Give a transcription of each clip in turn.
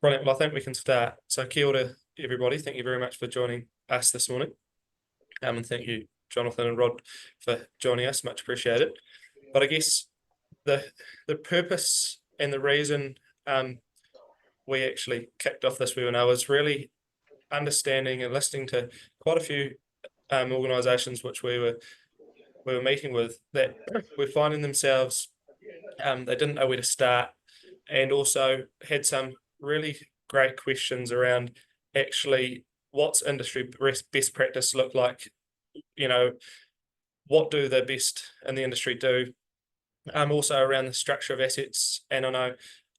Brilliant. Well, I think we can start. So, kia ora, everybody. Thank you very much for joining us this morning. And thank you, Jonathan and Rod, for joining us. Much appreciated. But I guess the purpose and the reason we actually kicked off this webinar was really understanding and listening to quite a few organisations which we were meeting with that were finding themselves they didn't know where to start, and also had some really great questions around actually what's industry best practice look like. You know, what do the best in the industry do? Also around the structure of assets, and I know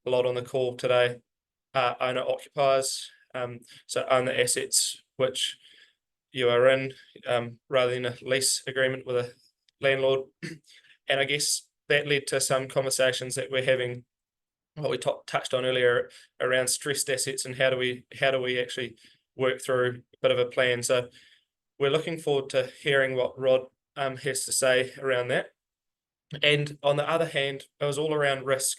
a lot on the call today are owner occupiers, so own the assets which you are in, rather than a lease agreement with a landlord. And I guess that led to some conversations that we're having, what we touched on earlier around stressed assets and how do we actually work through a bit of a plan. So we're looking forward to hearing what Rod has to say around that. And on the other hand, it was all around risk,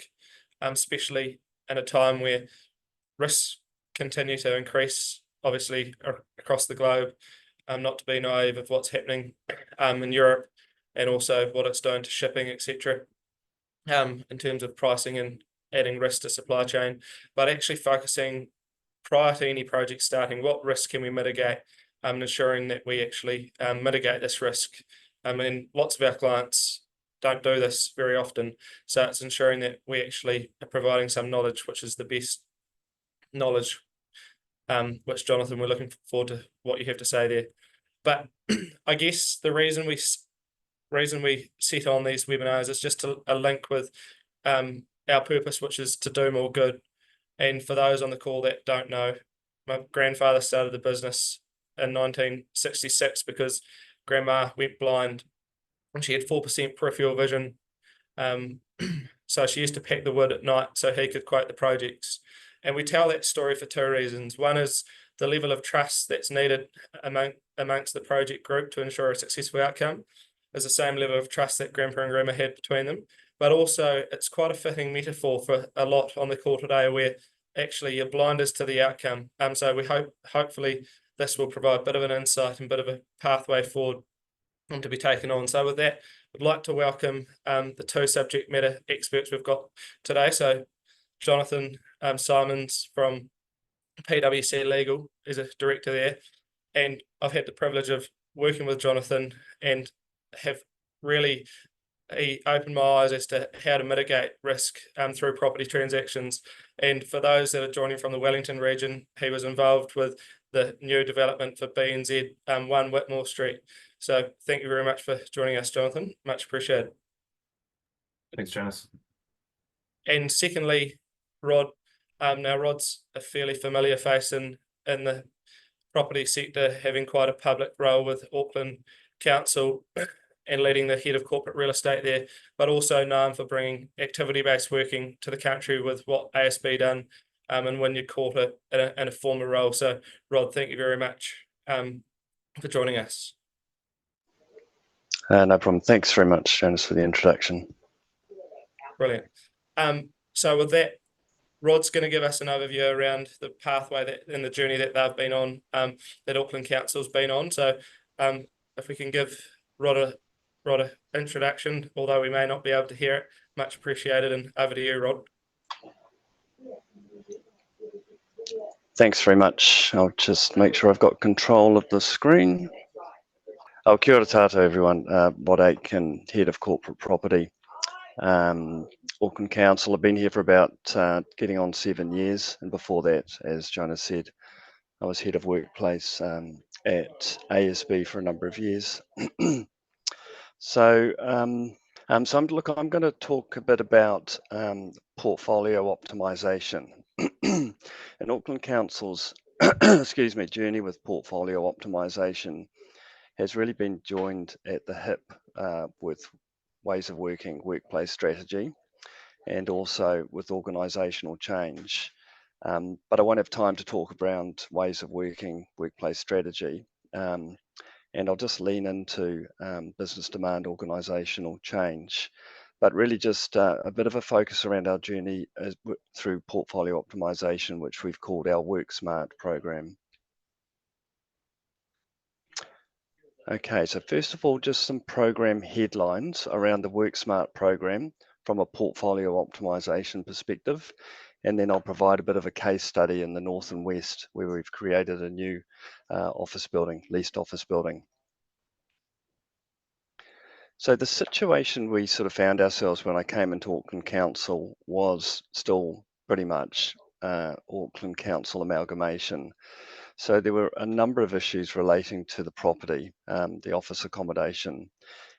especially in a time where risks continue to increase, obviously across the globe. Not to be naive of what's happening in Europe, and also what it's doing to shipping, etc. In terms of pricing and adding risk to supply chain, but actually focusing prior to any project starting, what risk can we mitigate, and ensuring that we actually mitigate this risk. And lots of our clients don't do this very often, so it's ensuring that we actually are providing some knowledge, which is the best knowledge. Which, Jonathan, we're looking forward to what you have to say there. But I guess the reason we set on these webinars is just a link with our purpose, which is to do more good. And for those on the call that don't know, my grandfather started the business in 1966 because grandma went blind and she had 4% peripheral vision. So she used to pack the wood at night so he could quote the projects. And we tell that story for two reasons. One is the level of trust that's needed amongst the project group to ensure a successful outcome is the same level of trust that grandpa and grandma had between them. But also it's quite a fitting metaphor for a lot on the call today where actually you're blinders to the outcome. So we hopefully this will provide a bit of an insight and a bit of a pathway forward to be taken on. So with that, I'd like to welcome the two subject matter experts we've got today. So Jonathan Simons from PwC Legal is a director there, and I've had the privilege of working with Jonathan and have really opened my eyes as to how to mitigate risk through property transactions. And for those that are joining from the Wellington region, he was involved with the new development for B&Z 1 Whitmore Street. So thank you very much for joining us, Jonathan. Much appreciated. Thanks, Janice. And secondly, Rod. Now Rod's a fairly familiar face in the property sector, having quite a public role with Auckland Council and leading the head of corporate real estate there, but also known for bringing activity-based working to the country with what ASB done and Wynyard Quarter in a former role. So Rod, thank you very much for joining us. No problem. Thanks very much, Janice, for the introduction. Brilliant. So with that, Rod's going to give us an overview around the pathway and the journey that they've been on, that Auckland Council's been on. So if we can give Rod a introduction, although we may not be able to hear it, much appreciated, and over to you, Rod. Thanks very much. I'll just make sure I've got control of the screen. Kia ora tātou, everyone. Rod Aitken, Head of Corporate Property. Auckland Council. I've been here for about getting on 7 years, and before that, as Jonah said, I was Head of Workplace at ASB for a number of years. So I'm going to talk a bit about portfolio optimization. And Auckland Council's excuse me, journey with portfolio optimization has really been joined at the hip with ways of working, workplace strategy, and also with organisational change. But I won't have time to talk around ways of working, workplace strategy, and I'll just lean into business demand, organisational change. but really just a bit of a focus around our journey through portfolio optimization, which we've called our Work Smart program. Okay, so first of all, just some program headlines around the Work Smart program from a portfolio optimization perspective. And then I'll provide a bit of a case study in the North and West where we've created a new office building, leased office building. So the situation we sort of found ourselves when I came into Auckland Council was still pretty much Auckland Council amalgamation. So there were a number of issues relating to the property, the office accommodation.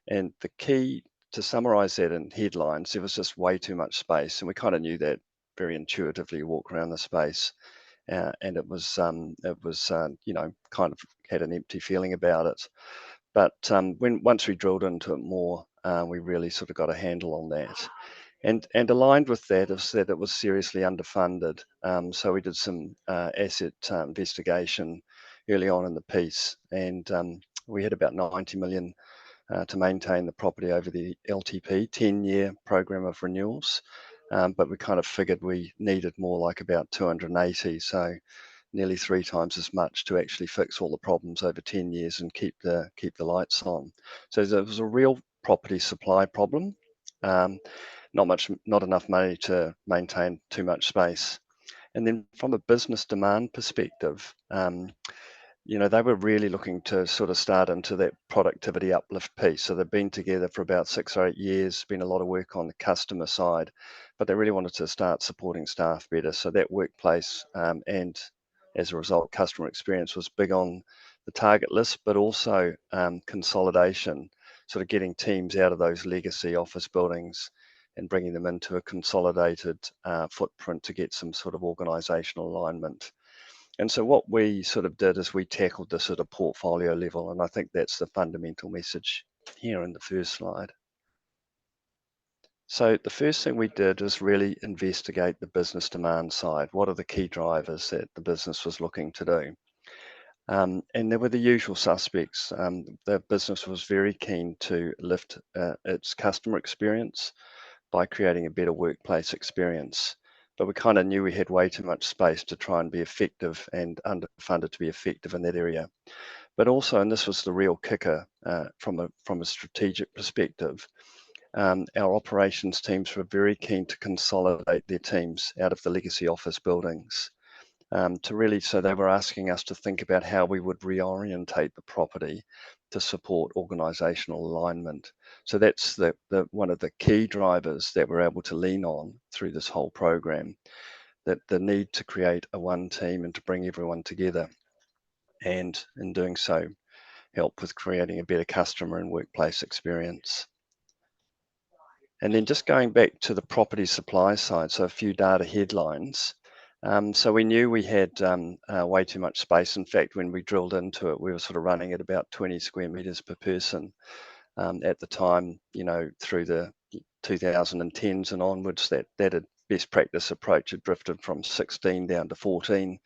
And the key, to summarize that in headlines, there was just way too much space. And we kind of knew that very intuitively, walk around the space. And it was, you know, kind of had an empty feeling about it. But once we drilled into it more, we really sort of got a handle on that. And aligned with that is that it was seriously underfunded. So we did some asset investigation early on in the piece, and we had about 90 million to maintain the property over the LTP 10-year program of renewals. But we kind of figured we needed more like about 280, so nearly 3 times as much to actually fix all the problems over 10 years and keep the lights on. So there was a real property supply problem. Not enough money to maintain too much space. And then from a business demand perspective, you know, they were really looking to sort of start into that productivity uplift piece. So they've been together for about 6 or 8 years, been a lot of work on the customer side, but they really wanted to start supporting staff better. So that workplace and as a result, customer experience was big on the target list, but also consolidation, sort of getting teams out of those legacy office buildings and bringing them into a consolidated footprint to get some sort of organizational alignment. And so what we sort of did is we tackled this at a portfolio level, and I think that's the fundamental message here in the first slide. So the first thing we did is really investigate the business demand side. What are the key drivers that the business was looking to do? And there were the usual suspects. The business was very keen to lift its customer experience by creating a better workplace experience. But we kind of knew we had way too much space to try and be effective and underfunded to be effective in that area. But also, and this was the real kicker from a strategic perspective, our operations teams were very keen to consolidate their teams out of the legacy office buildings. So they were asking us to think about how we would reorientate the property to support organizational alignment. So that's one of the key drivers that we're able to lean on through this whole program, that the need to create a one team and to bring everyone together, and in doing so, help with creating a better customer and workplace experience. And then just going back to the property supply side, so a few data headlines. So we knew we had way too much space. In fact, when we drilled into it, we were sort of running at about 20 square meters per person. At the time, you know, through the 2010s and onwards, that had best practice approach had drifted from 16 down to 14,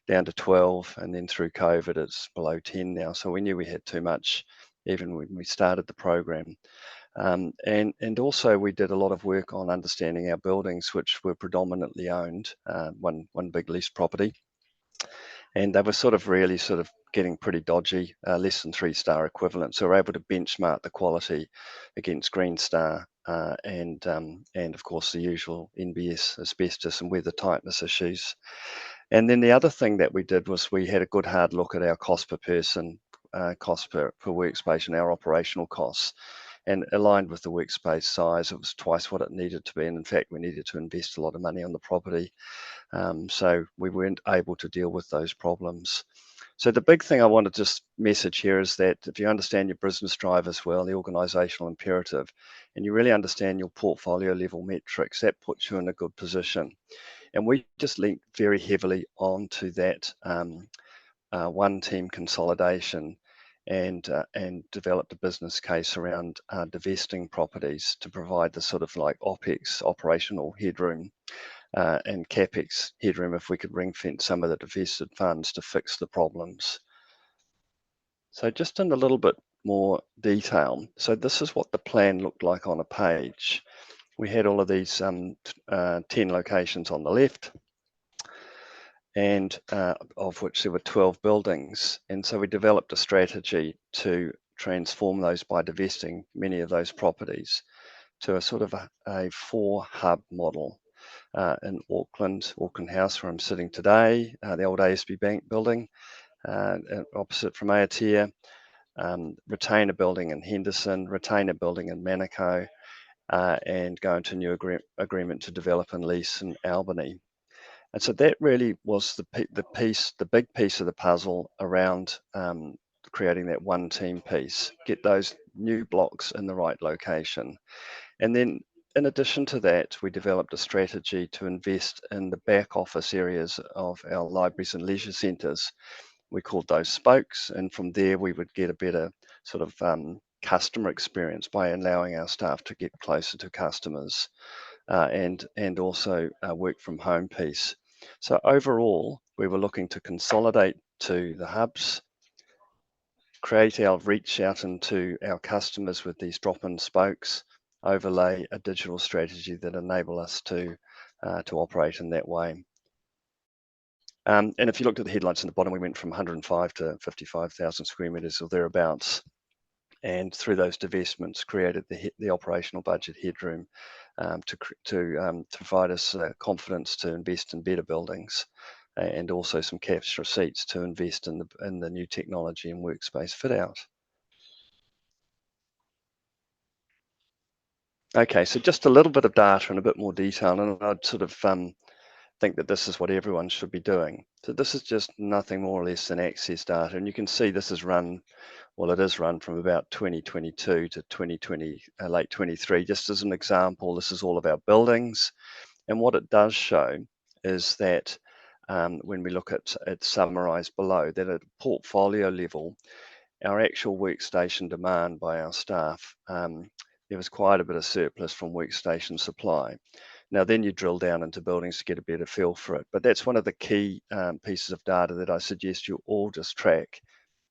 down to 12, and then through COVID, it's below 10 now. So we knew we had too much even when we started the program. And also we did a lot of work on understanding our buildings, which were predominantly owned, one big lease property. And they were really getting pretty dodgy, less than 3-star equivalent. So we're able to benchmark the quality against Green Star and of course the usual NBS, asbestos and weather tightness issues. And then the other thing that we did was we had a good hard look at our cost per person, cost per workspace and our operational costs. And aligned with the workspace size, it was twice what it needed to be. And in fact, we needed to invest a lot of money on the property. So we weren't able to deal with those problems. So the big thing I want to just message here is that if you understand your business drivers well, the organizational imperative, and you really understand your portfolio level metrics, that puts you in a good position. And we just linked very heavily onto that one team consolidation and developed a business case around divesting properties to provide the sort of like OPEX, operational headroom, and CAPEX headroom if we could ring fence some of the divested funds to fix the problems. So just in a little bit more detail. So this is what the plan looked like on a page. We had all of these 10 locations on the left, and of which there were 12 buildings. And so we developed a strategy to transform those by divesting many of those properties to a sort of a 4-hub model. In Auckland House, where I'm sitting today, the old ASB Bank building, opposite from Aotea, retain a building in Henderson, retain a building in Manukau, and go into a new agreement to develop and lease in Albany. And so that really was the big piece of the puzzle around creating that one team piece, get those new blocks in the right location. And then in addition to that, we developed a strategy to invest in the back office areas of our libraries and leisure centres. We called those spokes, and from there we would get a better sort of customer experience by allowing our staff to get closer to customers, and also work from home piece. So overall, we were looking to consolidate to the hubs, create our reach out into our customers with these drop-in spokes, overlay a digital strategy that enable us to operate in that way. And if you looked at the headlights in the bottom, we went from 105 to 55,000 square meters or thereabouts. And through those divestments, created the operational budget headroom to provide us confidence to invest in better buildings, and also some cash receipts to invest in the new technology and workspace fit out. Okay, so just a little bit of data and a bit more detail, and I'd sort of think that this is what everyone should be doing. So this is just nothing more or less than access data, and you can see this is run, well, it is run from about 2022 to 2020, late 23. Just as an example, this is all of our buildings, and what it does show is that when we look at it summarised below, that at portfolio level, our actual workstation demand by our staff, there was quite a bit of surplus from workstation supply. Now then you drill down into buildings to get a better feel for it. But that's one of the key pieces of data that I suggest you all just track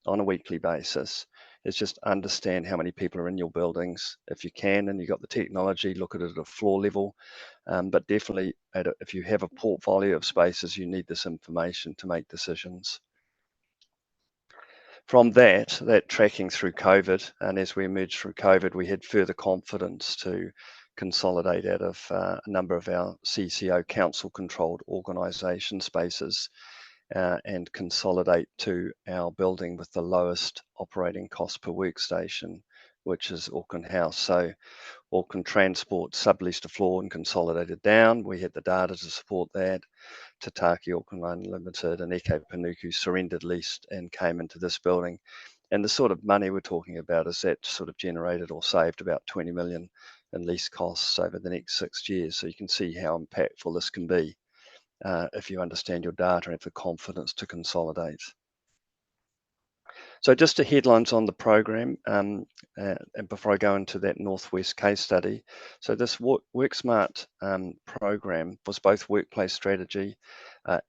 on a weekly basis, is just understand how many people are in your buildings. If you can and you've got the technology, look at it at a floor level. But definitely if you have a portfolio of spaces, you need this information to make decisions. From that tracking through COVID, and as we emerged through COVID, we had further confidence to consolidate out of a number of our CCO council-controlled organisation spaces and consolidate to our building with the lowest operating cost per workstation, which is Auckland House. So Auckland Transport subleased a floor and consolidated down. We had the data to support that. Tataki Auckland Unlimited and Eco Panuku surrendered leased and came into this building. And the sort of money we're talking about is that sort of generated or saved about 20 million in lease costs over the next 6 years. So you can see how impactful this can be if you understand your data and have the confidence to consolidate. So just the headlines on the program, and before I go into that Northwest case study. So this WorkSmart program was both workplace strategy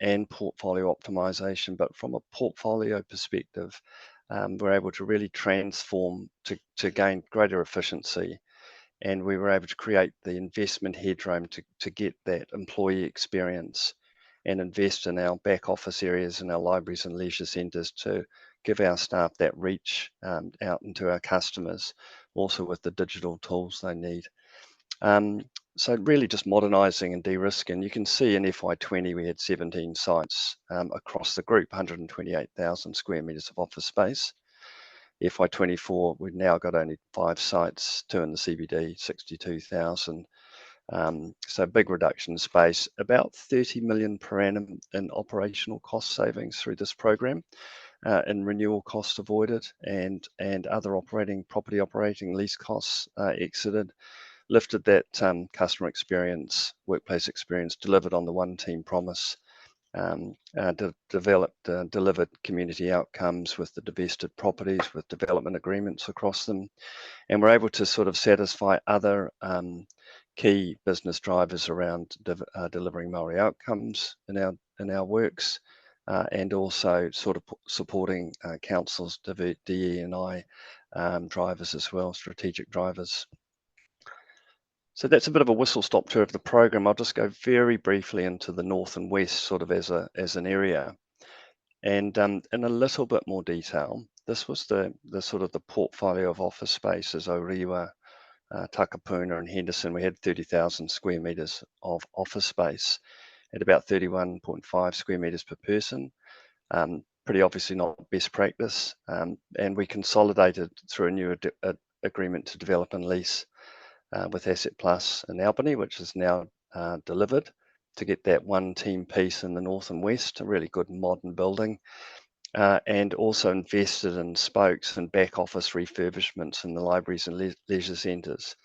and portfolio optimization, but from a portfolio perspective, we're able to really transform to gain greater efficiency, and we were able to create the investment headroom to get that employee experience and invest in our back office areas and our libraries and leisure centres to give our staff that reach out into our customers, also with the digital tools they need. So really just modernising and de-risking. You can see in FY20 we had 17 sites across the group, 128,000 square metres of office space. FY24 we've now got only 5 sites, 2 in the CBD, 62,000. So big reduction in space, about 30 million per annum in operational cost savings through this program, in renewal costs avoided and other property operating lease costs exited, lifted that customer experience, workplace experience, delivered on the one team promise, delivered community outcomes with the divested properties with development agreements across them, and we're able to sort of satisfy other key business drivers around delivering Māori outcomes in our works, and also sort of supporting councils, DE&I drivers as well, strategic drivers. So that's a bit of a whistle-stop tour of the program. I'll just go very briefly into the north and west sort of as an area. And in a little bit more detail, this was the sort of the portfolio of office spaces, Orewa, Takapuna and Henderson. We had 30,000 square metres of office space at about 31.5 square metres per person. Pretty obviously not best practice. And we consolidated through a new agreement to develop and lease with Asset Plus in Albany, which is now delivered, to get that one team piece in the north and west, a really good modern building, and also invested in spokes and back office refurbishments in the libraries and leisure centres.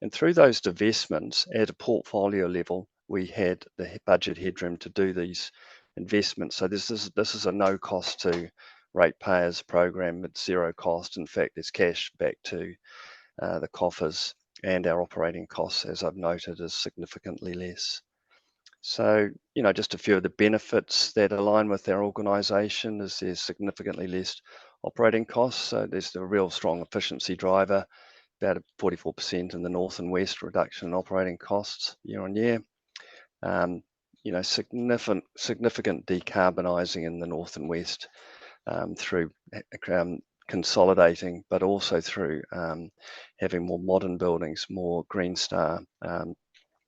And through those divestments at a portfolio level, we had the budget headroom to do these investments. So this is a no cost to ratepayers program. It's zero cost. In fact, it's cash back to the coffers, and our operating costs, as I've noted, is significantly less. So, just a few of the benefits that align with our organisation is there's significantly less operating costs. So there's the real strong efficiency driver, about 44% in the north and west reduction in operating costs year on year. Significant decarbonising in the north and west through consolidating, but also through having more modern buildings, more Green Star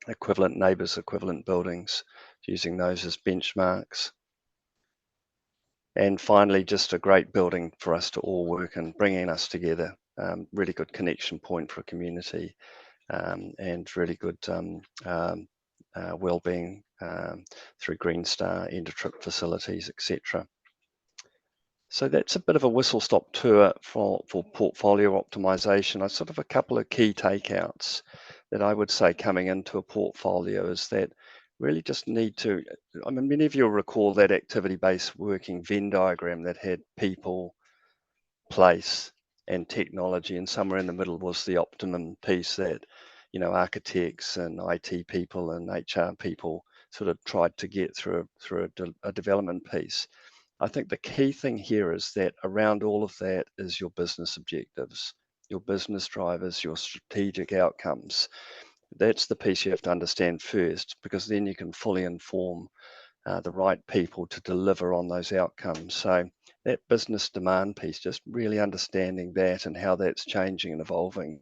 equivalent, neighbours equivalent buildings, using those as benchmarks. And finally, just a great building for us to all work in, bringing us together, really good connection point for a community, and really good well-being through Green Star, end-of-trip facilities, etc. So that's a bit of a whistle-stop tour for portfolio optimization. I sort of a couple of key takeouts that I would say coming into a portfolio is that really just need to, many of you will recall that activity-based working Venn diagram that had people, place, and technology, and somewhere in the middle was the optimum piece that, architects and IT people and HR people sort of tried to get through a development piece. I think the key thing here is that around all of that is your business objectives, your business drivers, your strategic outcomes. That's the piece you have to understand first, because then you can fully inform the right people to deliver on those outcomes. So that business demand piece, just really understanding that and how that's changing and evolving,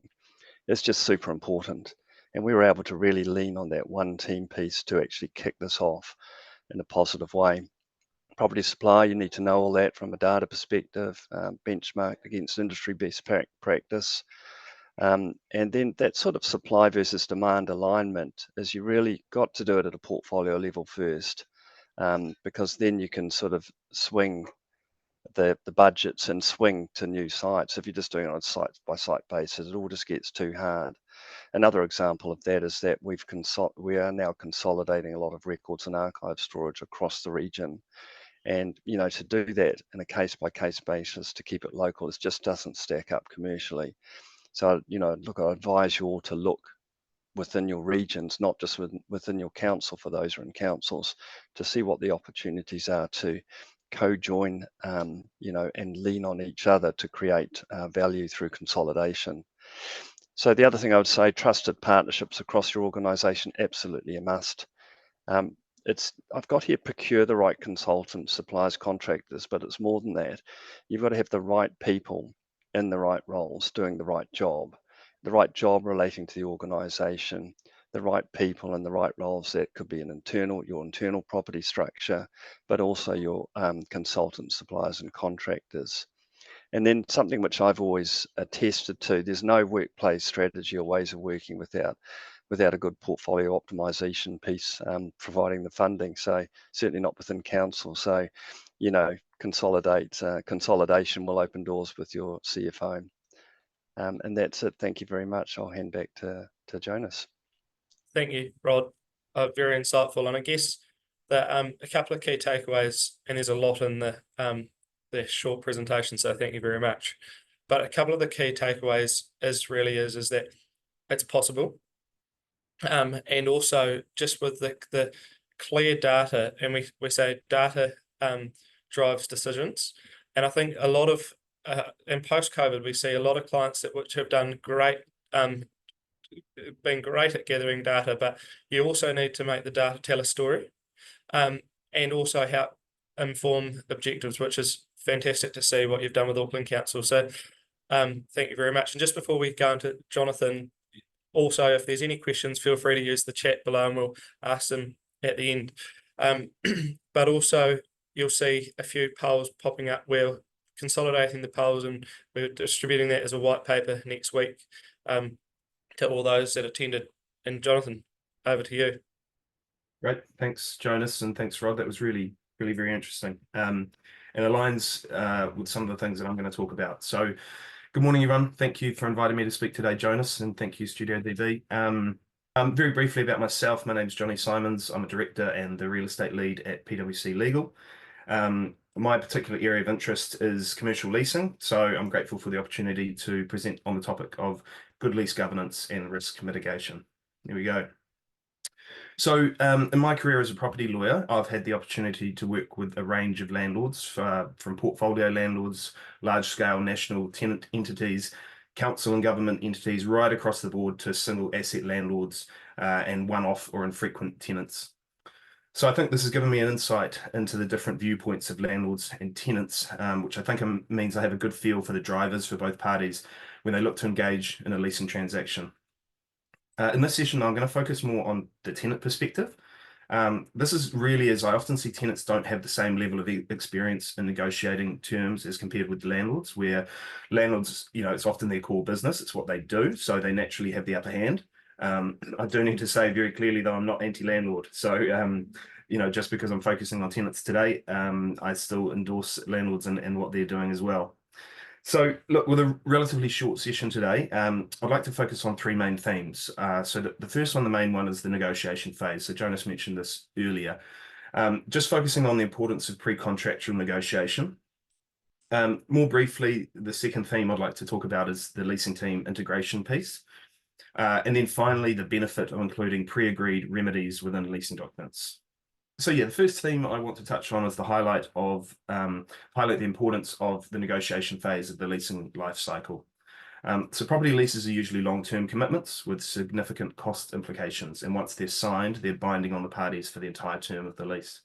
is just super important. And we were able to really lean on that one team piece to actually kick this off in a positive way. Property supply, you need to know all that from a data perspective, benchmark against industry best practice. And then that sort of supply versus demand alignment is you really got to do it at a portfolio level first, because then you can sort of swing the budgets and swing to new sites. If you're just doing it on a site by site basis, it all just gets too hard. Another example of that is that we are now consolidating a lot of records and archive storage across the region. And, to do that in a case-by-case basis to keep it local, it just doesn't stack up commercially. So, look, I advise you all to look within your regions, not just within your council for those who are in councils, to see what the opportunities are to co-join, and lean on each other to create value through consolidation. So the other thing I would say, trusted partnerships across your organisation, absolutely a must. I've got here procure the right consultants, suppliers, contractors, but it's more than that. You've got to have the right people in the right roles doing the right job relating to the organisation, the right people in the right roles. That could be your internal property structure, but also your consultants, suppliers and contractors. And then something which I've always attested to, there's no workplace strategy or ways of working without a good portfolio optimization piece providing the funding. So certainly not within council. So, consolidation will open doors with your CFO. And that's it. Thank you very much. I'll hand back to Jonas. Thank you, Rod. Very insightful. And I guess that a couple of key takeaways, and there's a lot in the short presentation, so thank you very much. But a couple of the key takeaways is that it's possible. And also just with the clear data, and we say data drives decisions. And I think a lot of in post-COVID, we see a lot of clients which have done great, been great at gathering data, but you also need to make the data tell a story, and also help inform objectives, which is fantastic to see what you've done with Auckland Council. So thank you very much. And just before we go into Jonathan, also, if there's any questions, feel free to use the chat below and we'll ask them at the end. But also, you'll see a few polls popping up. We're consolidating the polls and we're distributing that as a white paper next week to all those that attended. And Jonathan, over to you. Great. Thanks, Jonas, and thanks, Rod. That was really very interesting. And aligns with some of the things that I'm going to talk about. So good morning, everyone. Thank you for inviting me to speak today, Jonas, and thank you, Studio DV. Very briefly about myself, my name's Johnny Simons. I'm a director and the real estate lead at PwC Legal. My particular area of interest is commercial leasing, so I'm grateful for the opportunity to present on the topic of good lease governance and risk mitigation. Here we go. So in my career as a property lawyer, I've had the opportunity to work with a range of landlords, from portfolio landlords, large-scale national tenant entities, council and government entities, right across the board to single asset landlords and one-off or infrequent tenants. So I think this has given me an insight into the different viewpoints of landlords and tenants, which I think means I have a good feel for the drivers for both parties when they look to engage in a leasing transaction. In this session, I'm going to focus more on the tenant perspective. This is really as I often see tenants don't have the same level of experience in negotiating terms as compared with landlords, where landlords, it's often their core business, it's what they do, so they naturally have the upper hand. I do need to say very clearly, though, I'm not anti-landlord. So, just because I'm focusing on tenants today, I still endorse landlords and what they're doing as well. So look, with a relatively short session today, I'd like to focus on three main themes. So the first one, the main one, is the negotiation phase. So Jonas mentioned this earlier. Just focusing on the importance of pre-contractual negotiation. More briefly, the second theme I'd like to talk about is the leasing team integration piece. And then finally, the benefit of including pre-agreed remedies within leasing documents. So yeah, the first theme I want to touch on is the highlight the importance of the negotiation phase of the leasing life cycle. So property leases are usually long-term commitments with significant cost implications, and once they're signed, they're binding on the parties for the entire term of the lease.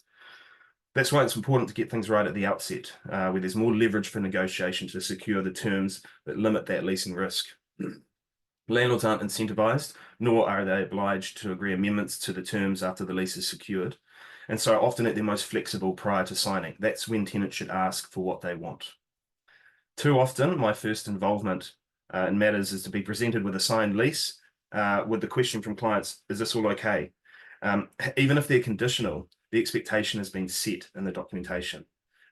That's why it's important to get things right at the outset, where there's more leverage for negotiation to secure the terms that limit that leasing risk. Landlords aren't incentivized, nor are they obliged to agree amendments to the terms after the lease is secured. And so often at their most flexible prior to signing. That's when tenants should ask for what they want. Too often, my first involvement in matters is to be presented with a signed lease with the question from clients, is this all okay? Even if they're conditional, the expectation has been set in the documentation.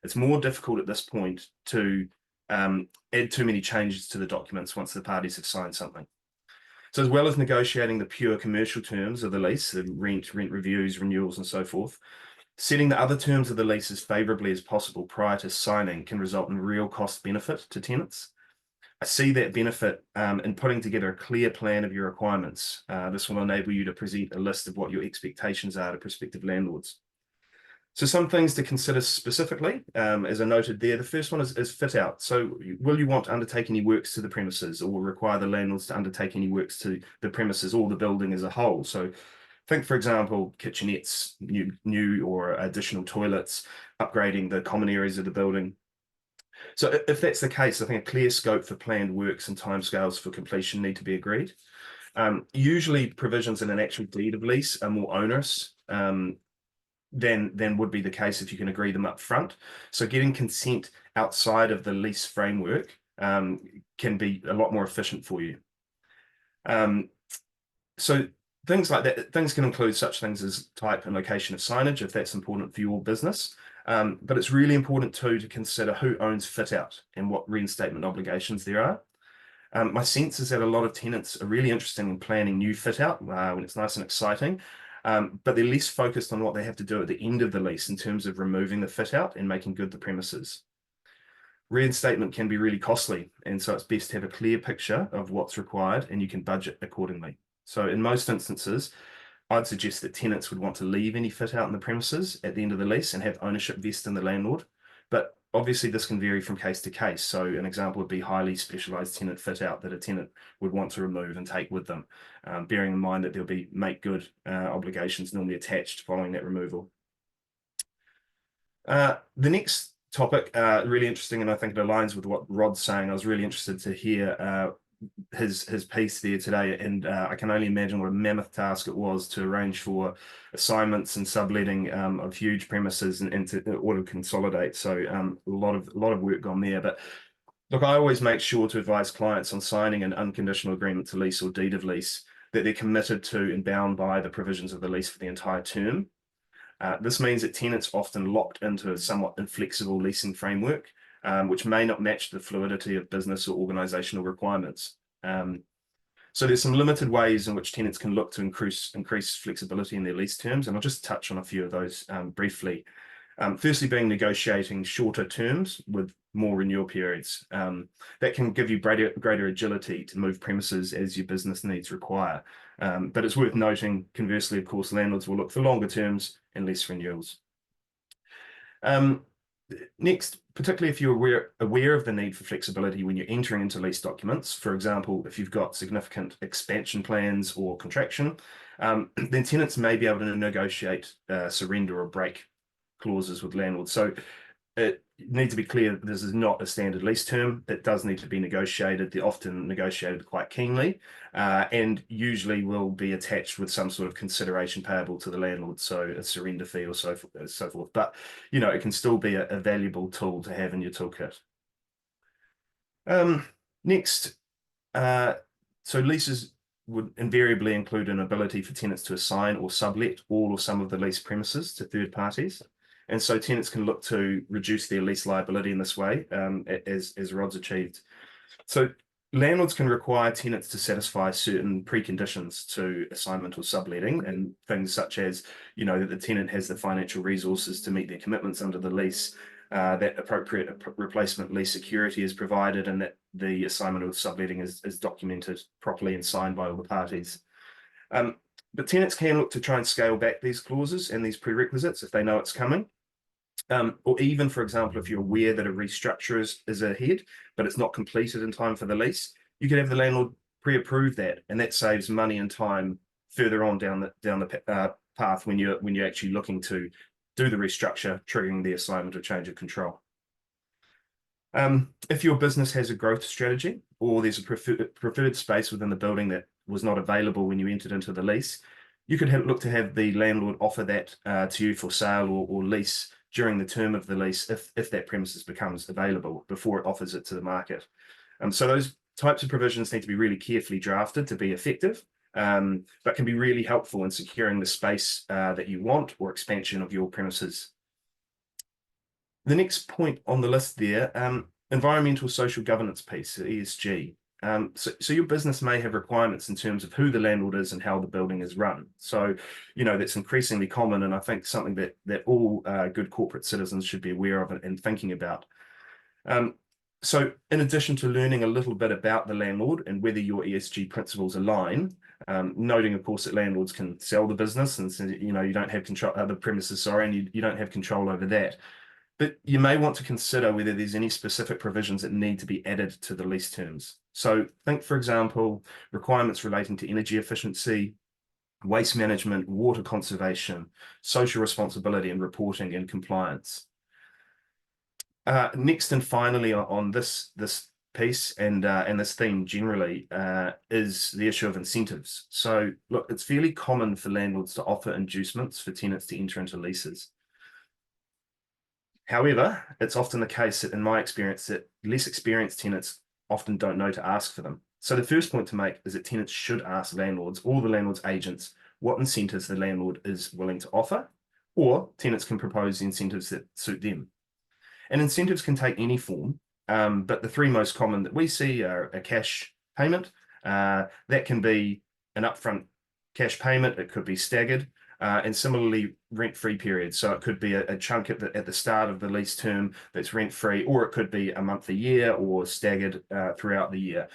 It's more difficult at this point to add too many changes to the documents once the parties have signed something. So as well as negotiating the pure commercial terms of the lease, the rent reviews, renewals, and so forth, setting the other terms of the lease as favorably as possible prior to signing can result in real cost benefit to tenants. I see that benefit in putting together a clear plan of your requirements. This will enable you to present a list of what your expectations are to prospective landlords. So some things to consider specifically, as I noted there, the first one is fit out. So will you want to undertake any works to the premises, or require the landlords to undertake any works to the premises or the building as a whole? So think, for example, kitchenettes, new or additional toilets, upgrading the common areas of the building. So if that's the case, I think a clear scope for planned works and timescales for completion need to be agreed. Usually provisions in an actual deed of lease are more onerous than would be the case if you can agree them up front. So getting consent outside of the lease framework can be a lot more efficient for you. So things like that, things can include such things as type and location of signage, if that's important for your business. But it's really important too to consider who owns fit out and what reinstatement obligations there are. My sense is that a lot of tenants are really interested in planning new fit out when it's nice and exciting. But they're less focused on what they have to do at the end of the lease in terms of removing the fit out and making good the premises. Reinstatement can be really costly, and so it's best to have a clear picture of what's required and you can budget accordingly. So in most instances, I'd suggest that tenants would want to leave any fit out in the premises at the end of the lease and have ownership vest in the landlord. But obviously this can vary from case to case. So an example would be highly specialized tenant fit out that a tenant would want to remove and take with them, bearing in mind that there'll be make good obligations normally attached following that removal. The next topic, really interesting, and I think it aligns with what Rod's saying. I was really interested to hear his piece there today, and I can only imagine what a mammoth task it was to arrange for assignments and subletting of huge premises and to order to consolidate. So a lot of work gone there. But look, I always make sure to advise clients on signing an unconditional agreement to lease or deed of lease that they're committed to and bound by the provisions of the lease for the entire term. This means that tenants often locked into a somewhat inflexible leasing framework, which may not match the fluidity of business or organizational requirements. So there's some limited ways in which tenants can look to increase flexibility in their lease terms, and I'll just touch on a few of those briefly. Firstly, being negotiating shorter terms with more renewal periods. That can give you greater agility to move premises as your business needs require. But it's worth noting, conversely, of course, landlords will look for longer terms and less renewals. Next, particularly if you're aware of the need for flexibility when you're entering into lease documents, for example, if you've got significant expansion plans or contraction, then tenants may be able to negotiate surrender or break clauses with landlords. So it needs to be clear this is not a standard lease term. It does need to be negotiated. They're often negotiated quite keenly, and usually will be attached with some sort of consideration payable to the landlord, so a surrender fee or so forth. But you know, it can still be a valuable tool to have in your toolkit. Next, so leases would invariably include an ability for tenants to assign or sublet all or some of the lease premises to third parties. And so tenants can look to reduce their lease liability in this way, as Rod's achieved. So landlords can require tenants to satisfy certain preconditions to assignment or subletting, and things such as, you know, that the tenant has the financial resources to meet their commitments under the lease, that appropriate replacement lease security is provided, and that the assignment or subletting is documented properly and signed by all the parties. But tenants can look to try and scale back these clauses and these prerequisites if they know it's coming. Or even, for example, if you're aware that a restructure is ahead, but it's not completed in time for the lease, you could have the landlord pre-approve that, and that saves money and time further on down the path when you're actually looking to do the restructure, triggering the assignment or change of control. If your business has a growth strategy, or there's a preferred space within the building that was not available when you entered into the lease, you could look to have the landlord offer that to you for sale or lease during the term of the lease if that premises becomes available before it offers it to the market. So those types of provisions need to be really carefully drafted to be effective, but can be really helpful in securing the space that you want or expansion of your premises. The next point on the list there, environmental social governance piece, ESG. So your business may have requirements in terms of who the landlord is and how the building is run. So, you know, that's increasingly common, and I think something that all good corporate citizens should be aware of and thinking about. So in addition to learning a little bit about the landlord and whether your ESG principles align, noting, of course, that landlords can sell the business and, you know, you don't have control of the premises, and you don't have control over that. But you may want to consider whether there's any specific provisions that need to be added to the lease terms. So think, for example, requirements relating to energy efficiency, waste management, water conservation, social responsibility and reporting and compliance. Next and finally on this piece and this theme generally is the issue of incentives. So look, it's fairly common for landlords to offer inducements for tenants to enter into leases. However, it's often the case that, in my experience, that less experienced tenants often don't know to ask for them. So the first point to make is that tenants should ask landlords or the landlord's agents what incentives the landlord is willing to offer, or tenants can propose the incentives that suit them. And incentives can take any form, but the three most common that we see are a cash payment. That can be an upfront cash payment. It could be staggered. And similarly, rent-free periods. So it could be a chunk at the start of the lease term that's rent-free, or it could be a month a year or staggered throughout the year.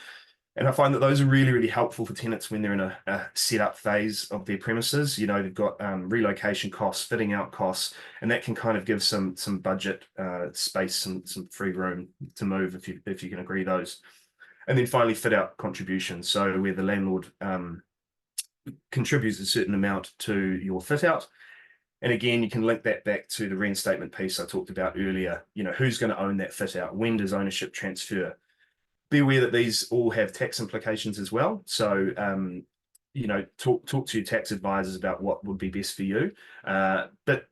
And I find that those are really, really helpful for tenants when they're in a setup phase of their premises. You know, they've got relocation costs, fitting out costs, and that can kind of give some budget space, some free room to move if you can agree those. And then finally, fit out contributions. So where the landlord contributes a certain amount to your fit out. And again, you can link that back to the reinstatement piece I talked about earlier. You know, who's going to own that fit out? When does ownership transfer? Be aware that these all have tax implications as well. So, you know, talk to your tax advisors about what would be best for you. But,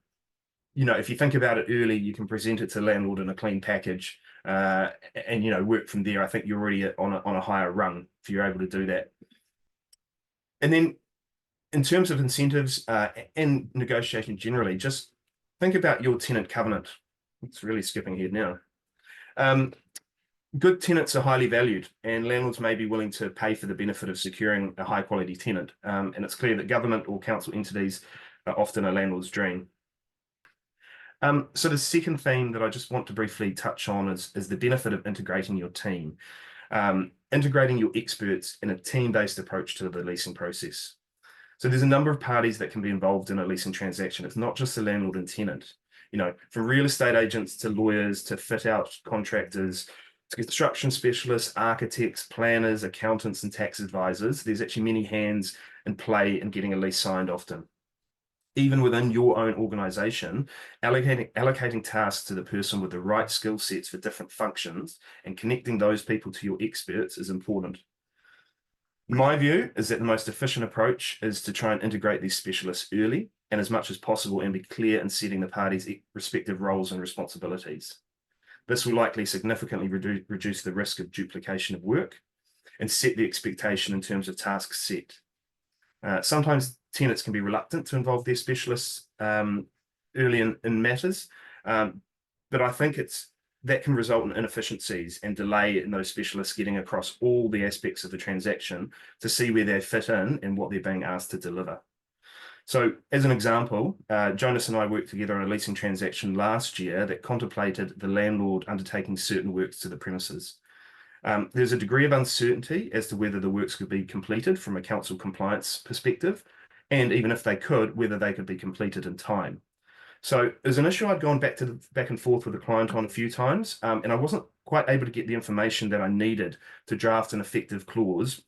you know, if you think about it early, you can present it to the landlord in a clean package and, you know, work from there. I think you're already on a higher rung if you're able to do that. And then in terms of incentives and negotiation generally, just think about your tenant covenant. It's really skipping ahead now. Good tenants are highly valued, and landlords may be willing to pay for the benefit of securing a high quality tenant. And it's clear that government or council entities are often a landlord's dream. So the second theme that I just want to briefly touch on is the benefit of integrating your team, integrating your experts in a team-based approach to the leasing process. So there's a number of parties that can be involved in a leasing transaction. It's not just the landlord and tenant. You know, from real estate agents to lawyers to fit out contractors to construction specialists, architects, planners, accountants, and tax advisors. There's actually many hands in play in getting a lease signed often. Even within your own organization, allocating tasks to the person with the right skill sets for different functions and connecting those people to your experts is important. My view is that the most efficient approach is to try and integrate these specialists early and as much as possible and be clear in setting the parties' respective roles and responsibilities. This will likely significantly reduce the risk of duplication of work and set the expectation in terms of tasks set. Sometimes tenants can be reluctant to involve their specialists early in matters, but I think that can result in inefficiencies and delay in those specialists getting across all the aspects of the transaction to see where they fit in and what they're being asked to deliver. So as an example, Jonas and I worked together on a leasing transaction last year that contemplated the landlord undertaking certain works to the premises. There's a degree of uncertainty as to whether the works could be completed from a council compliance perspective, and even if they could, whether they could be completed in time. So as an issue, I'd gone back and forth with the client on a few times, and I wasn't quite able to get the information that I needed to draft an effective clause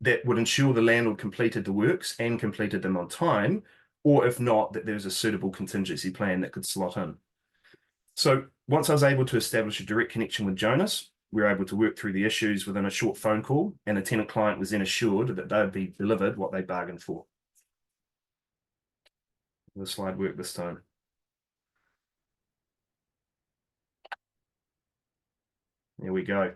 that would ensure the landlord completed the works and completed them on time, or if not, that there's a suitable contingency plan that could slot in. So once I was able to establish a direct connection with Jonas, we were able to work through the issues within a short phone call, and the tenant client was then assured that they would be delivered what they bargained for. The slide worked this time. There we go.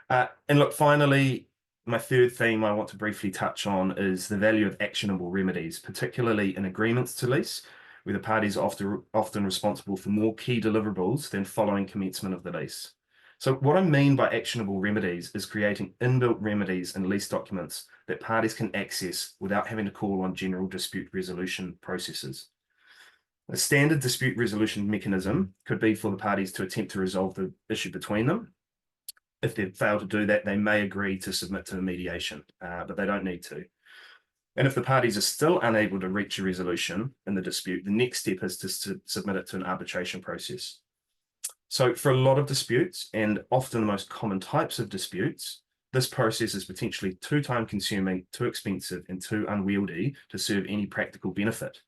And look, finally, my third theme I want to briefly touch on is the value of actionable remedies, particularly in agreements to lease, where the parties are often responsible for more key deliverables than following commencement of the lease. So what I mean by actionable remedies is creating inbuilt remedies in lease documents that parties can access without having to call on general dispute resolution processes. A standard dispute resolution mechanism could be for the parties to attempt to resolve the issue between them. If they fail to do that, they may agree to submit to mediation, but they don't need to. And if the parties are still unable to reach a resolution in the dispute, the next step is to submit it to an arbitration process. So for a lot of disputes, and often the most common types of disputes, this process is potentially too time-consuming, too expensive, and too unwieldy to serve any practical benefit,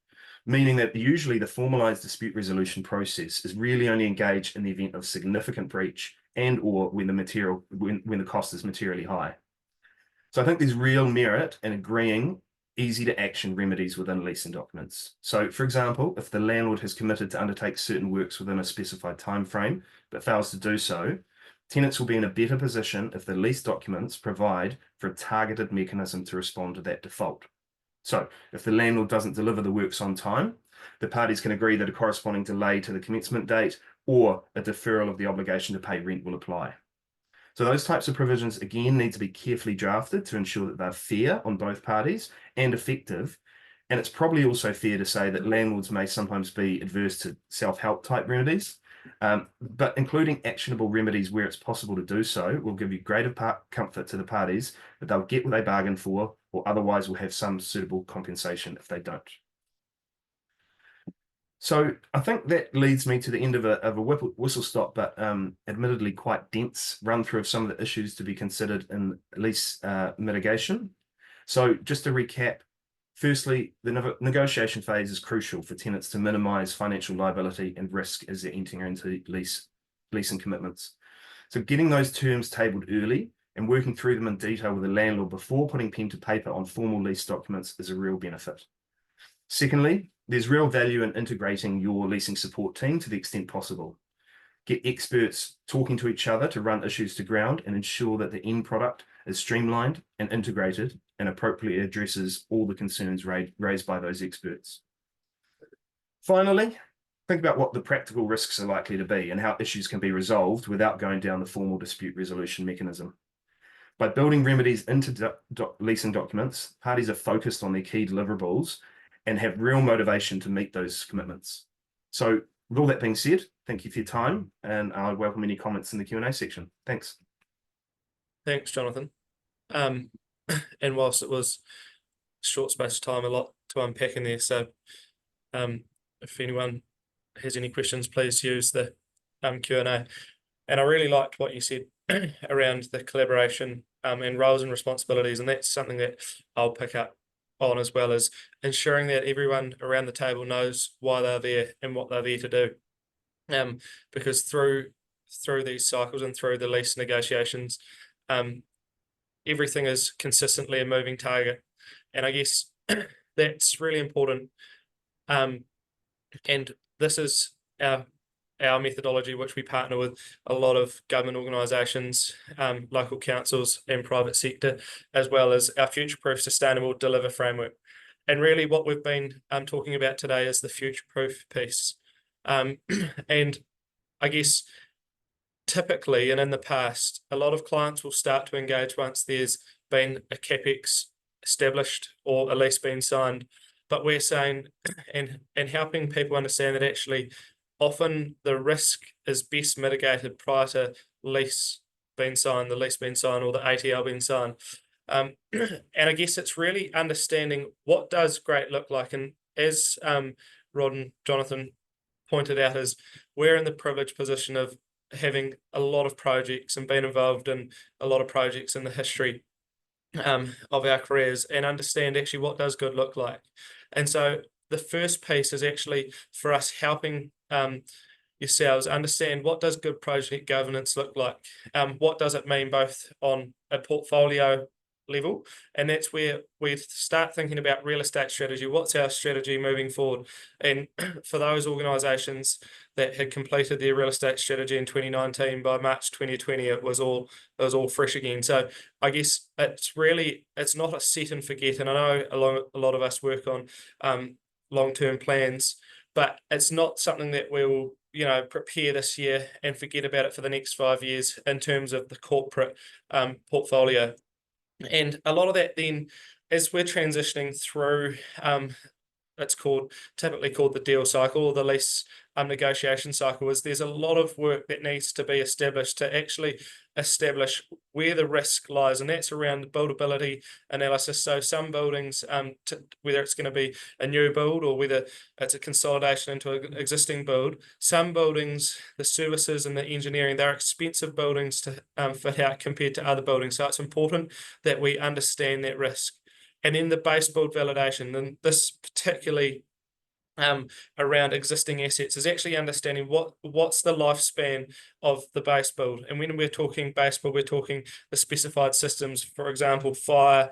meaning that usually the formalized dispute resolution process is really only engaged in the event of significant breach and or when the cost is materially high. So I think there's real merit in agreeing easy to action remedies within leasing documents. So for example, if the landlord has committed to undertake certain works within a specified time frame but fails to do so, tenants will be in a better position if the lease documents provide for a targeted mechanism to respond to that default. So if the landlord doesn't deliver the works on time, the parties can agree that a corresponding delay to the commencement date or a deferral of the obligation to pay rent will apply. So those types of provisions, again, need to be carefully drafted to ensure that they're fair on both parties and effective. And it's probably also fair to say that landlords may sometimes be adverse to self-help type remedies. But including actionable remedies where it's possible to do so will give you greater comfort to the parties that they'll get what they bargained for, or otherwise will have some suitable compensation if they don't. So I think that leads me to the end of a whistle stop, but admittedly quite dense run through of some of the issues to be considered in lease mitigation. So just to recap, firstly, the negotiation phase is crucial for tenants to minimise financial liability and risk as they're entering into leasing commitments. So getting those terms tabled early and working through them in detail with the landlord before putting pen to paper on formal lease documents is a real benefit. Secondly, there's real value in integrating your leasing support team to the extent possible. Get experts talking to each other to run issues to ground and ensure that the end product is streamlined and integrated and appropriately addresses all the concerns raised by those experts. Finally, think about what the practical risks are likely to be and how issues can be resolved without going down the formal dispute resolution mechanism. By building remedies into leasing documents, parties are focused on their key deliverables and have real motivation to meet those commitments. So with all that being said, thank you for your time, and I welcome any comments in the Q&A section. Thanks. Thanks, Jonathan. And whilst it was a short space of time, a lot to unpack in there. So if anyone has any questions, please use the Q&A. And I really liked what you said around the collaboration and roles and responsibilities, and that's something that I'll pick up on, as well as ensuring that everyone around the table knows why they're there and what they're there to do. Because through these cycles and through the lease negotiations, everything is consistently a moving target, and I guess that's really important. And this is our methodology, which we partner with a lot of government organisations, local councils and private sector, as well as our future-proof sustainable deliver framework. And really what we've been talking about today is the future-proof piece. And I guess typically, and in the past, a lot of clients will start to engage once there's been a CapEx established or a lease being signed. But we're saying and helping people understand that actually often the risk is best mitigated prior to lease being signed, the lease being signed, or the ATL being signed. And I guess it's really understanding what does great look like. And as Rod and Jonathan pointed out, is we're in the privileged position of having a lot of projects and being involved in a lot of projects in the history of our careers, and understand actually what does good look like. And so the first piece is actually for us helping yourselves understand what does good project governance look like. What does it mean both on a portfolio level, and that's where we start thinking about real estate strategy. What's our strategy moving forward? And for those organisations that had completed their real estate strategy in 2019, by March 2020 it was all fresh again. So I guess it's not a set and forget, and I know a lot of us work on long-term plans, but it's not something that we will prepare this year and forget about it for the next 5 years in terms of the corporate portfolio. And a lot of that then, as we're transitioning through, it's typically called the deal cycle or the lease negotiation cycle, is there's a lot of work that needs to be established to actually establish where the risk lies, and that's around the buildability analysis. So some buildings, whether it's going to be a new build or whether it's a consolidation into an existing build, some buildings, the services and the engineering, they're expensive buildings to fit out compared to other buildings. So it's important that we understand that risk. And then the base build validation, and this particularly around existing assets, is actually understanding what's the lifespan of the base build. And when we're talking base build, we're talking the specified systems, for example, fire,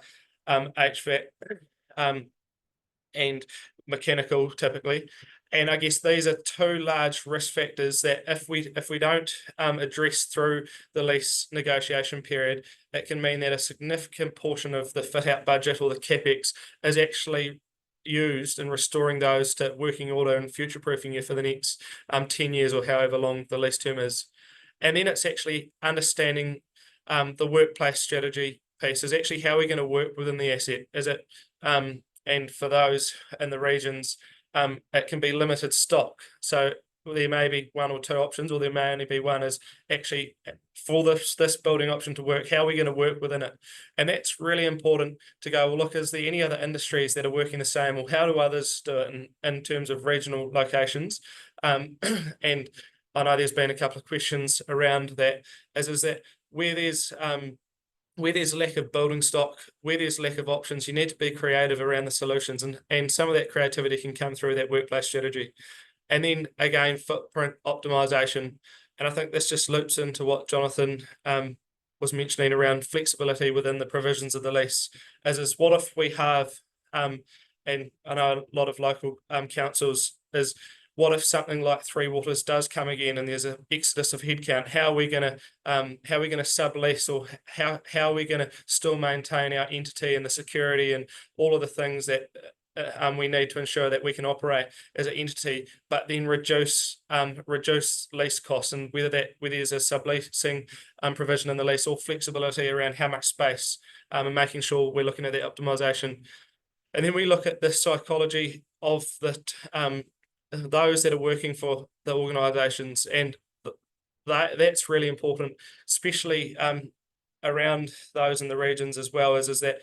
HVAC, and mechanical typically. And I guess these are two large risk factors that if we don't address through the lease negotiation period, it can mean that a significant portion of the fit out budget or the CapEx is actually used in restoring those to working order and future proofing you for the next 10 years or however long the lease term is. And then it's actually understanding the workplace strategy piece, is actually how we're going to work within the asset. Is it and for those in the regions, it can be limited stock. So there may be one or two options, or there may only be one, is actually for this building option to work, how are we going to work within it? And that's really important to go, well, look, is there any other industries that are working the same, or how do others do it in terms of regional locations? And I know there's been a couple of questions around that, is that where there's lack of building stock, where there's lack of options, you need to be creative around the solutions, and some of that creativity can come through that workplace strategy. And then again, footprint optimization. And I think this just loops into what Jonathan was mentioning around flexibility within the provisions of the lease. Is what if we have, and I know a lot of local councils, is what if something like Three Waters does come again and there's an exodus of headcount? How are we going to sublease, or how are we going to still maintain our entity and the security and all of the things that we need to ensure that we can operate as an entity, but then reduce lease costs, and whether there's a subleasing provision in the lease, or flexibility around how much space, and making sure we're looking at that optimization. And then we look at the psychology of those that are working for the organisations, and that's really important, especially around those in the regions as well, is that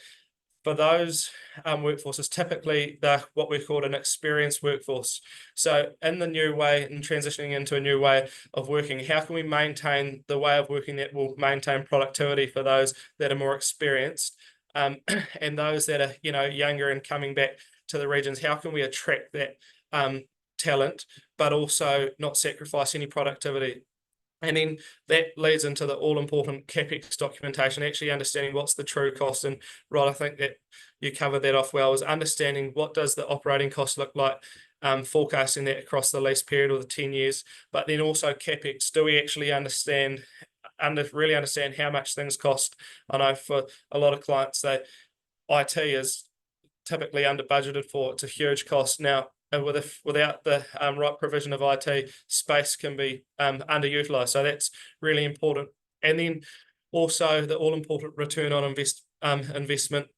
for those workforces, typically they're what we call an experienced workforce. So in the new way, and transitioning into a new way of working, how can we maintain the way of working that will maintain productivity for those that are more experienced, and those that are younger and coming back to the regions? How can we attract that talent, but also not sacrifice any productivity? And then that leads into the all-important CapEx documentation, actually understanding what's the true cost. And Rod, I think that you covered that off well, is understanding what does the operating cost look like, forecasting that across the lease period or the 10 years, but then also CapEx. Do we actually really understand how much things cost? I know for a lot of clients, IT is typically under budgeted for. It's a huge cost. Now, without the right provision of IT, space can be underutilized. So that's really important. And then also the all-important return on investment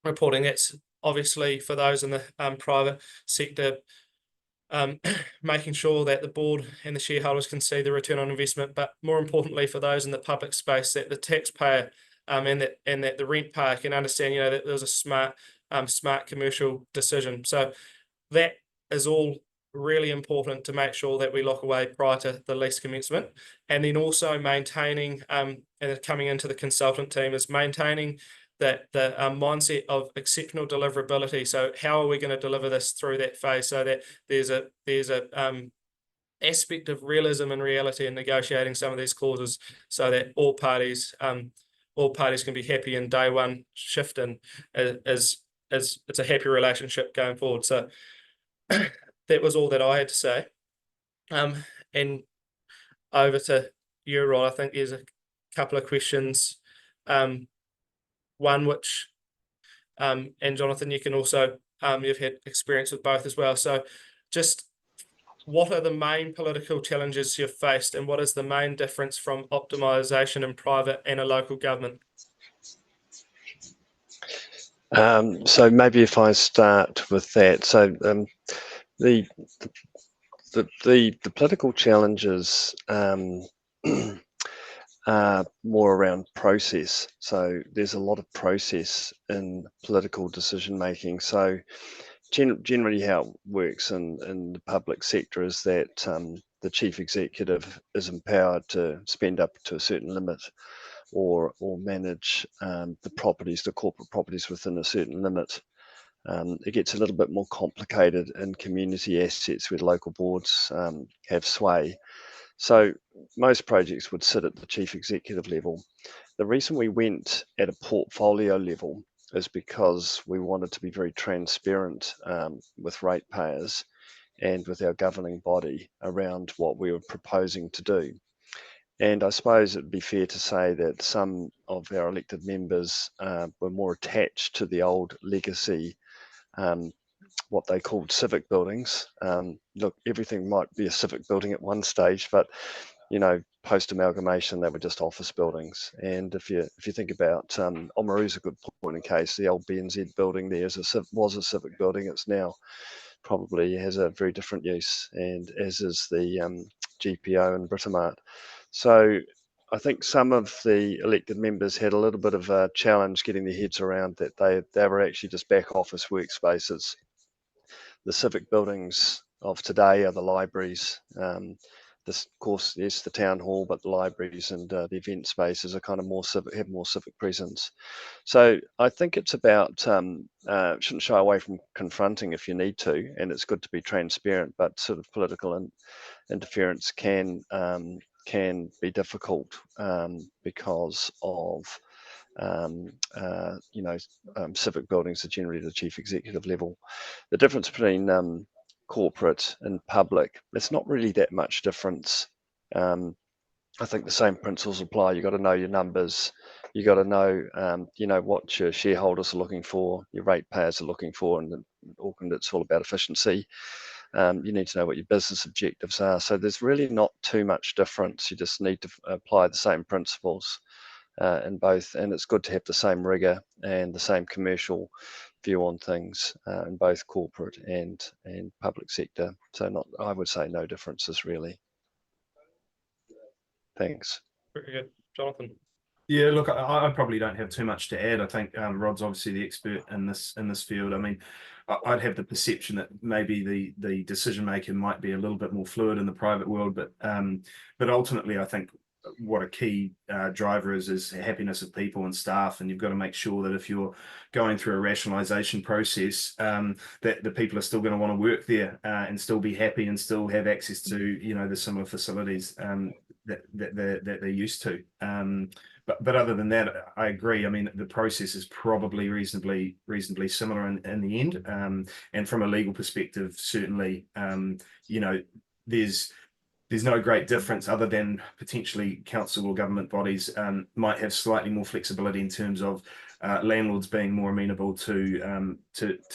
reporting. That's obviously for those in the private sector, making sure that the board and the shareholders can see the return on investment, but more importantly for those in the public space, that the taxpayer and that the rent payer can understand that there's a smart commercial decision. So that is all really important to make sure that we lock away prior to the lease commencement. And then also maintaining, and coming into the consultant team, is maintaining the mindset of exceptional deliverability. So how are we going to deliver this through that phase, so that there's a aspect of realism and reality in negotiating some of these clauses, so that all parties can be happy in day one shift, and as it's a happy relationship going forward. So that was all that I had to say. And over to you, Rod. I think there's a couple of questions. One which, and Jonathan, you can also, you've had experience with both as well. So just what are the main political challenges you've faced, and what is the main difference from optimisation in private and a local government? So maybe if I start with that. So the political challenges are more around process. So there's a lot of process in political decision making. So generally how it works in the public sector is that the chief executive is empowered to spend up to a certain limit, or manage the corporate properties within a certain limit. It gets a little bit more complicated in community assets where local boards have sway. So most projects would sit at the chief executive level. The reason we went at a portfolio level is because we wanted to be very transparent with ratepayers and with our governing body around what we were proposing to do. And I suppose it would be fair to say that some of our elected members were more attached to the old legacy, what they called civic buildings. Look, everything might be a civic building at one stage, but post amalgamation, they were just office buildings. And if you think about Oamaru's a good point in case, the old BNZ building there was a civic building. It's now probably has a very different use, and as is the GPO and Britomart. So I think some of the elected members had a little bit of a challenge getting their heads around that they were actually just back office workspaces. The civic buildings of today are the libraries. This, of course, yes, the town hall, but the libraries and the event spaces are kind of more civic, have more civic presence. So I think it's about shouldn't shy away from confronting if you need to, and it's good to be transparent. But sort of political interference can be difficult because of civic buildings are generally the chief executive level. The difference between corporate and public, it's not really that much difference. I think the same principles apply. You've got to know your numbers. You got to know, what your shareholders are looking for, your ratepayers are looking for, and in Auckland, it's all about efficiency. You need to know what your business objectives are. So there's really not too much difference. You just need to apply the same principles in both, and it's good to have the same rigor and the same commercial view on things in both corporate and public sector. So I would say no differences really. Thanks. Very good, Jonathan. Yeah, look, I probably don't have too much to add. I think Rod's obviously the expert in this field. I mean, I'd have the perception that maybe the decision making might be a little bit more fluid in the private world, but ultimately, I think what a key driver is happiness of people and staff, and you've got to make sure that if you're going through a rationalisation process, that the people are still going to want to work there and still be happy and still have access to the similar facilities that they're used to. But other than that, I agree. I mean, the process is probably reasonably similar in the end. And from a legal perspective, certainly, there's no great difference other than potentially council or government bodies might have slightly more flexibility in terms of landlords being more amenable to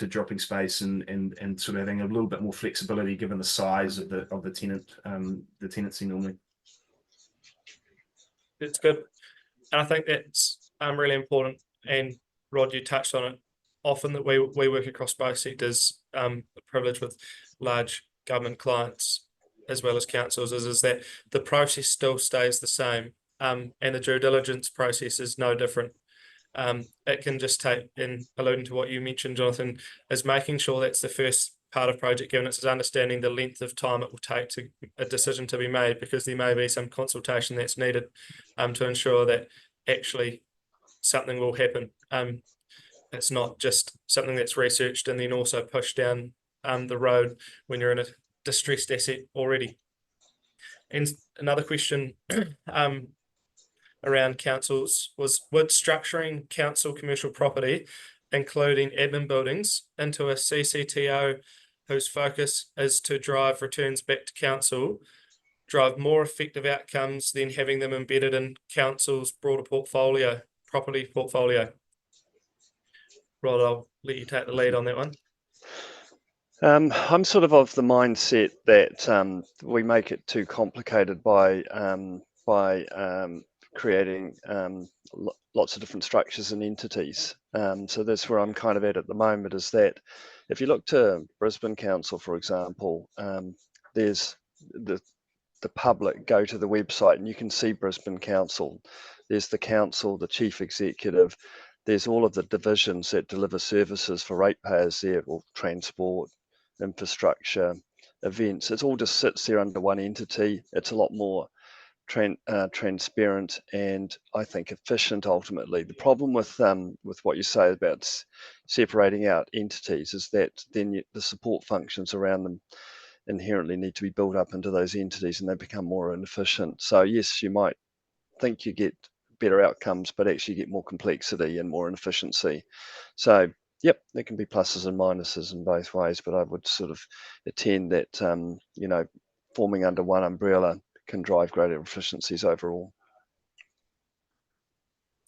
dropping space and sort of having a little bit more flexibility given the size of the tenancy normally. It's good. And I think that's really important. And Rod, you touched on it. Often that we work across both sectors, privileged with large government clients as well as councils, is that the process still stays the same. And the due diligence process is no different. It can just take, in alluding to what you mentioned, Jonathan, is making sure that's the first part of project governance, is understanding the length of time it will take to a decision to be made, because there may be some consultation that's needed to ensure that actually something will happen. It's not just something that's researched and then also pushed down the road when you're in a distressed asset already. And another question around councils was, would structuring council commercial property, including admin buildings, into a CCTO whose focus is to drive returns back to council, drive more effective outcomes than having them embedded in council's broader property portfolio? Rod, I'll let you take the lead on that one. I'm sort of the mindset that we make it too complicated by creating lots of different structures and entities. So that's where I'm kind of at the moment, is that if you look to Brisbane Council, for example, there's the public go to the website and you can see Brisbane Council. There's the council, the chief executive, there's all of the divisions that deliver services for ratepayers there, or transport, infrastructure, events. It all just sits there under one entity. It's a lot more transparent and I think efficient ultimately. The problem with what you say about separating out entities is that then the support functions around them inherently need to be built up into those entities and they become more inefficient. So yes, you might think you get better outcomes, but actually get more complexity and more inefficiency. So yep, there can be pluses and minuses in both ways, but I would sort of attend that forming under one umbrella can drive greater efficiencies overall.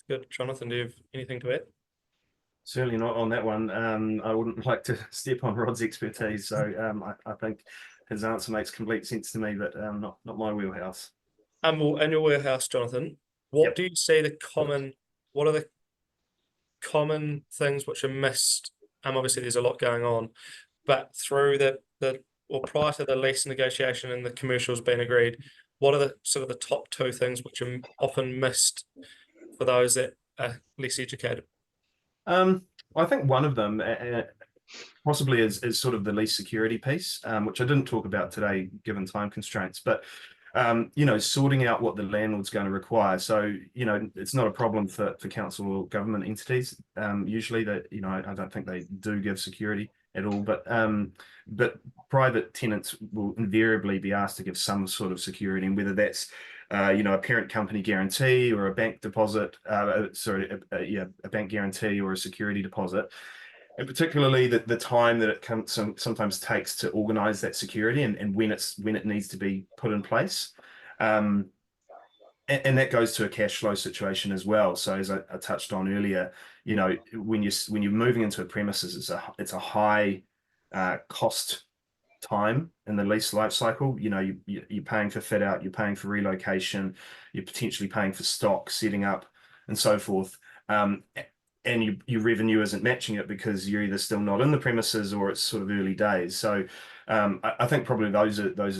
Good. Jonathan, do you have anything to add? Certainly not on that one. I wouldn't like to step on Rod's expertise, so I think his answer makes complete sense to me, but not my wheelhouse. Well, in your warehouse, Jonathan, what do you see what are the common things which are missed? Obviously there's a lot going on, but through or prior to the lease negotiation and the commercials being agreed, what are the sort of the top two things which are often missed for those that are less educated? I think one of them possibly is sort of the lease security piece, which I didn't talk about today given time constraints, but sorting out what the landlord's going to require. So, it's not a problem for council or government entities. Usually that, I don't think they do give security at all, but private tenants will invariably be asked to give some sort of security, and whether that's a parent company guarantee or a bank deposit, a bank guarantee or a security deposit. And particularly the time that it sometimes takes to organize that security, and when it needs to be put in place. And that goes to a cash flow situation as well. So as I touched on earlier, when you're moving into a premises, it's a high cost time in the lease life cycle. You're paying for fit out, you're paying for relocation, you're potentially paying for stock setting up and so forth. And your revenue isn't matching it because you're either still not in the premises or it's sort of early days. So I think probably those are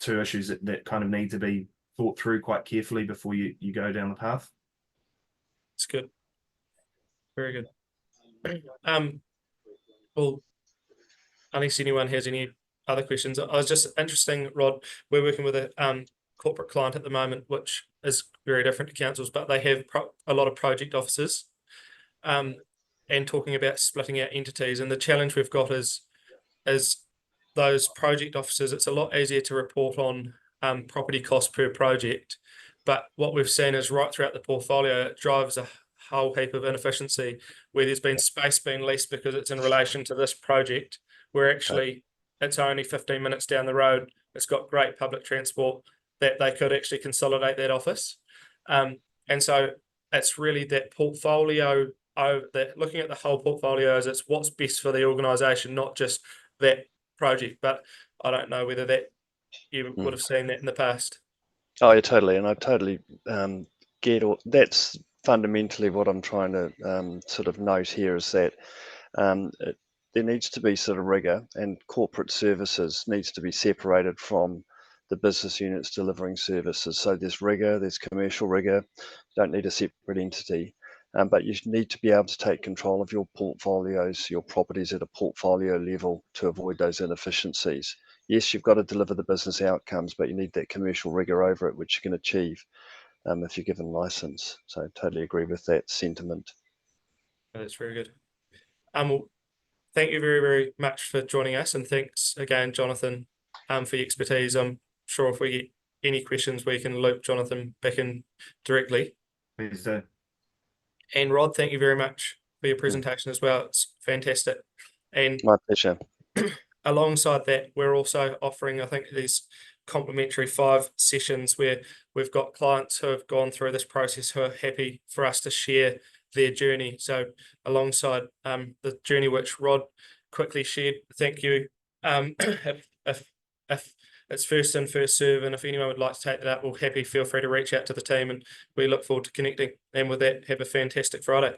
two issues that kind of need to be thought through quite carefully before you go down the path. It's good. Very good. Well, unless anyone has any other questions, I was just interesting, Rod, we're working with a corporate client at the moment, which is very different to councils, but they have a lot of project offices. And talking about splitting out entities, and the challenge we've got is those project officers. It's a lot easier to report on property cost per project, but what we've seen is right throughout the portfolio, it drives a whole heap of inefficiency where there's been space being leased because it's in relation to this project, where actually it's only 15 minutes down the road. It's got great public transport that they could actually consolidate that office, and so it's really that portfolio. That looking at the whole portfolio as it's what's best for the organisation, not just that project. But I don't know whether that you would have seen that in the past. Oh, yeah, totally. And I totally that's fundamentally what I'm trying to sort of note here, is that there needs to be sort of rigor, and corporate services needs to be separated from the business units delivering services. So there's rigor, there's commercial rigor, don't need a separate entity. But you need to be able to take control of your portfolios, your properties at a portfolio level to avoid those inefficiencies. Yes, you've got to deliver the business outcomes, but you need that commercial rigor over it, which you can achieve if you're given license. So I totally agree with that sentiment. That's very good. Well, thank you very, very much for joining us, and thanks again, Jonathan, for your expertise. I'm sure if we get any questions, we can loop Jonathan back in directly. Please do. And Rod, thank you very much for your presentation as well. It's fantastic. And My pleasure. alongside that, we're also offering, I think, these complimentary 5 sessions where we've got clients who have gone through this process who are happy for us to share their journey. So alongside the journey which Rod quickly shared, thank you. If it's first in, first serve, and if anyone would like to take that up, we're happy. Feel free to reach out to the team, and we look forward to connecting. And with that, have a fantastic Friday.